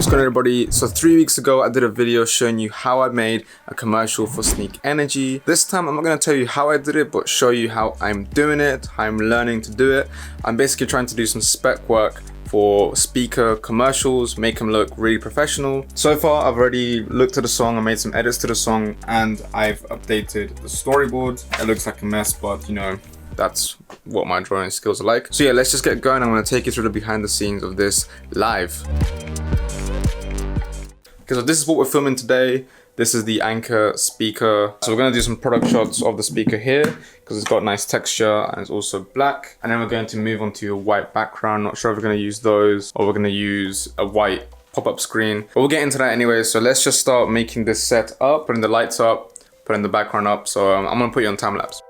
What's going on, everybody? So 3 weeks ago I did a video showing you how I made a commercial for Sneak Energy. This time I'm not going to tell you how I did it, but show you how I'm doing it, how I'm learning to do it. I'm basically trying to do some spec work for speaker commercials, make them look really professional. So far I've already looked at the song, I made some edits to the song, and I've updated the storyboard. It looks like a mess, but you know, that's what my drawing skills are like. So yeah, let's just get going. I'm going to take you through the behind the scenes of this live. Okay, so this is what we're filming today. This is the Anchor speaker. So we're going to do some product shots of the speaker here because it's got nice texture and it's also black. And then we're going to move on to a white background. Not sure if we're going to use those or we're going to use a white pop-up screen, but we'll get into that anyway. So let's just start making this set up, putting the lights up, putting the background up. So I'm going to put you on time lapse.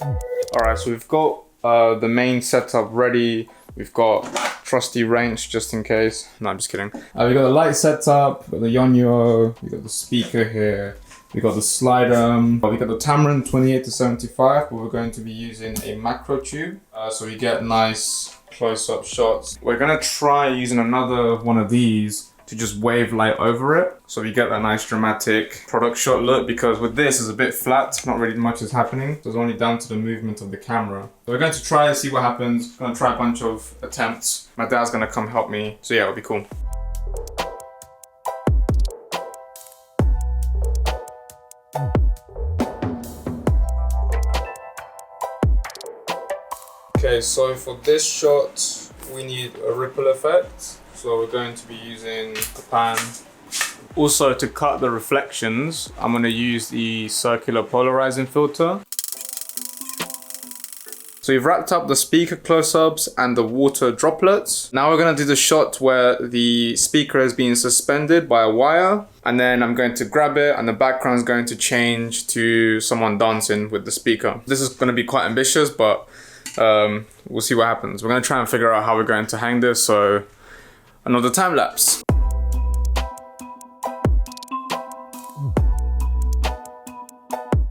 All right, so we've got the main setup ready. We've got trusty wrench just in case. No, I'm just kidding. We got the light set up, we got the Yonyo, we got the speaker here, we got the slider, we got the Tamron 28 to 75, but we're going to be using a macro tube, so we get nice close-up shots. We're gonna try using another one of these to just wave light over it, so we get that nice dramatic product shot look, because with this it's a bit flat, not really much is happening, so it's only down to the movement of the camera. So we're going to try and see what happens. We're gonna try a bunch of attempts. My dad's gonna come help me, so yeah, it'll be cool. Okay, so for this shot we need a ripple effect. So we're going to be using a pan. Also, to cut the reflections, I'm going to use the circular polarizing filter. So we've wrapped up the speaker close-ups and the water droplets. Now we're going to do the shot where the speaker is being suspended by a wire. And then I'm going to grab it and the background is going to change to someone dancing with the speaker. This is going to be quite ambitious, but we'll see what happens. We're going to try and figure out how we're going to hang this. So another time lapse.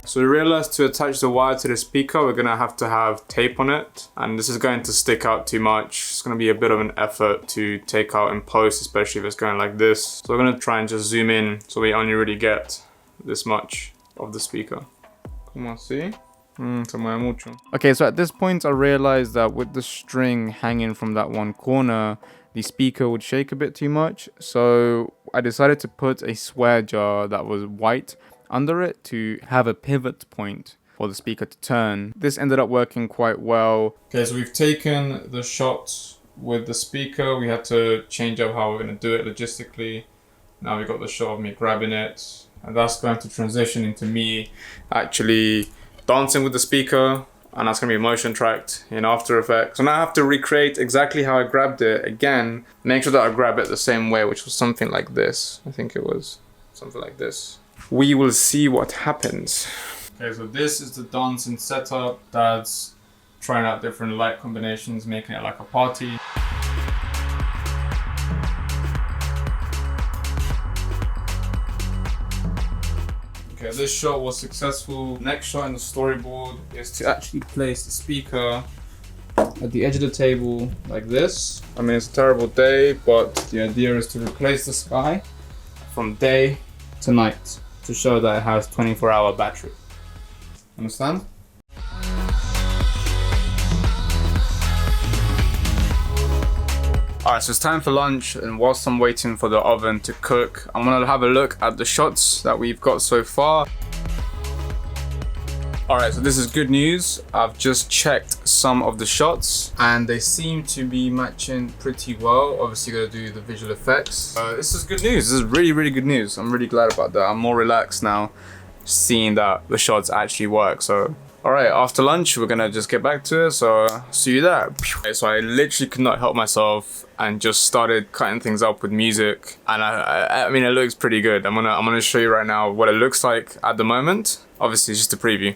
So we realized to attach the wire to the speaker, we're gonna have to have tape on it. And this is going to stick out too much. It's gonna be a bit of an effort to take out in post, especially if it's going like this. So we're gonna try and just zoom in so we only really get this much of the speaker. Come on, see? Okay, so at this point I realized that with the string hanging from that one corner, the speaker would shake a bit too much. So I decided to put a swear jar that was white under it to have a pivot point for the speaker to turn. This ended up working quite well. Okay, so we've taken the shot with the speaker. We had to change up how we're gonna do it logistically. Now we got the shot of me grabbing it, and that's going to transition into me actually dancing with the speaker, and that's gonna be motion tracked in After Effects. So now I have to recreate exactly how I grabbed it again, make sure that I grab it the same way, which was something like this. I think it was something like this. We will see what happens. Okay, so this is the dancing setup. Dad's trying out different light combinations, making it like a party. Okay, this shot was successful. Next shot in the storyboard is to actually place the speaker at the edge of the table like this. I mean, it's a terrible day, but the idea is to replace the sky from day to night to show that it has 24-hour battery. Understand? Alright, so it's time for lunch, and whilst I'm waiting for the oven to cook, I'm gonna have a look at the shots that we've got so far. Alright, so this is good news. I've just checked some of the shots and they seem to be matching pretty well. Obviously gotta do the visual effects. This is good news. This is really, really good news. I'm really glad about that. I'm more relaxed now seeing that the shots actually work. So, alright, after lunch, we're gonna just get back to it. So, see you there. Okay, so I literally could not help myself and just started cutting things up with music. And I mean, it looks pretty good. I'm gonna show you right now what it looks like at the moment. Obviously, it's just a preview.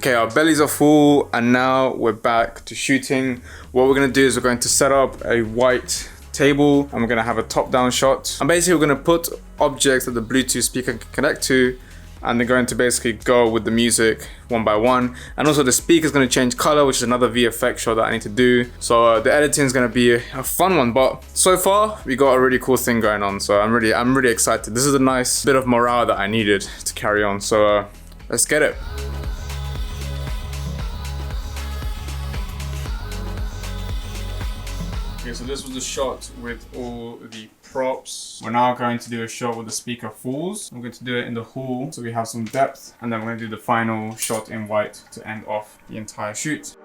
Okay, our bellies are full and now we're back to shooting. What we're gonna do is we're going to set up a white table and we're gonna have a top-down shot. And basically we're gonna put objects that the Bluetooth speaker can connect to, and they're going to basically go with the music one by one. And also the speaker is going to change color, which is another VFX shot that I need to do. So the editing is going to be a fun one, but so far we got a really cool thing going on. So I'm really excited. This is a nice bit of morale that I needed to carry on. So let's get it. Okay, so this was the shot with all the props. We're now going to do a shot with the speaker fulls. I'm going to do it in the hall so we have some depth, and then we're going to do the final shot in white to end off the entire shoot.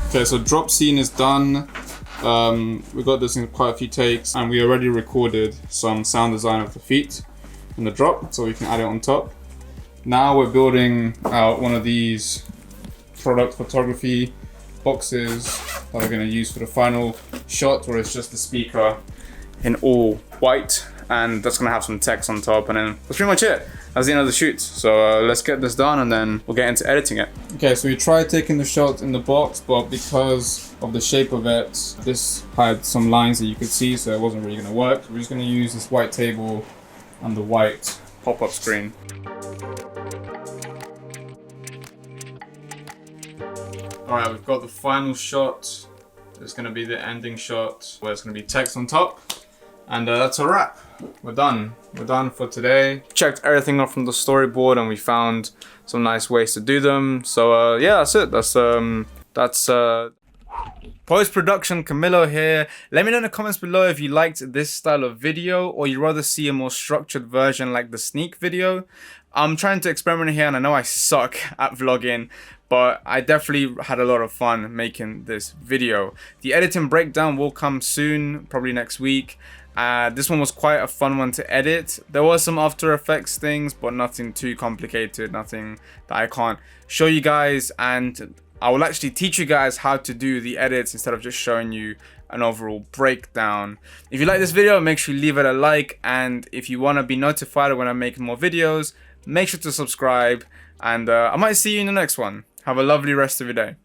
Okay, so drop scene is done. We got this in quite a few takes, and we already recorded some sound design of the feet and the drop, so we can add it on top. Now we're building out one of these product photography boxes that we're going to use for the final shot, where it's just the speaker in all white, and that's going to have some text on top, and then that's pretty much it. That's the end of the shoot. So let's get this done and then we'll get into editing it. Okay, so we tried taking the shot in the box, but because of the shape of it, this had some lines that you could see, so it wasn't really going to work. We're just going to use this white table and the white pop-up screen. Alright, we've got the final shot. It's going to be the ending shot where it's going to be text on top. And that's a wrap. We're done. We're done for today. Checked everything off from the storyboard and we found some nice ways to do them. So yeah, that's it. That's post-production, Camilo here. Let me know in the comments below if you liked this style of video or you'd rather see a more structured version like the sneak video. I'm trying to experiment here and I know I suck at vlogging, but I definitely had a lot of fun making this video. The editing breakdown will come soon, probably next week. This one was quite a fun one to edit. There was some After Effects things, but nothing too complicated, nothing that I can't show you guys. And I will actually teach you guys how to do the edits instead of just showing you an overall breakdown. If you like this video, make sure you leave it a like. And if you want to be notified when I make more videos, make sure to subscribe. And I might see you in the next one. Have a lovely rest of your day.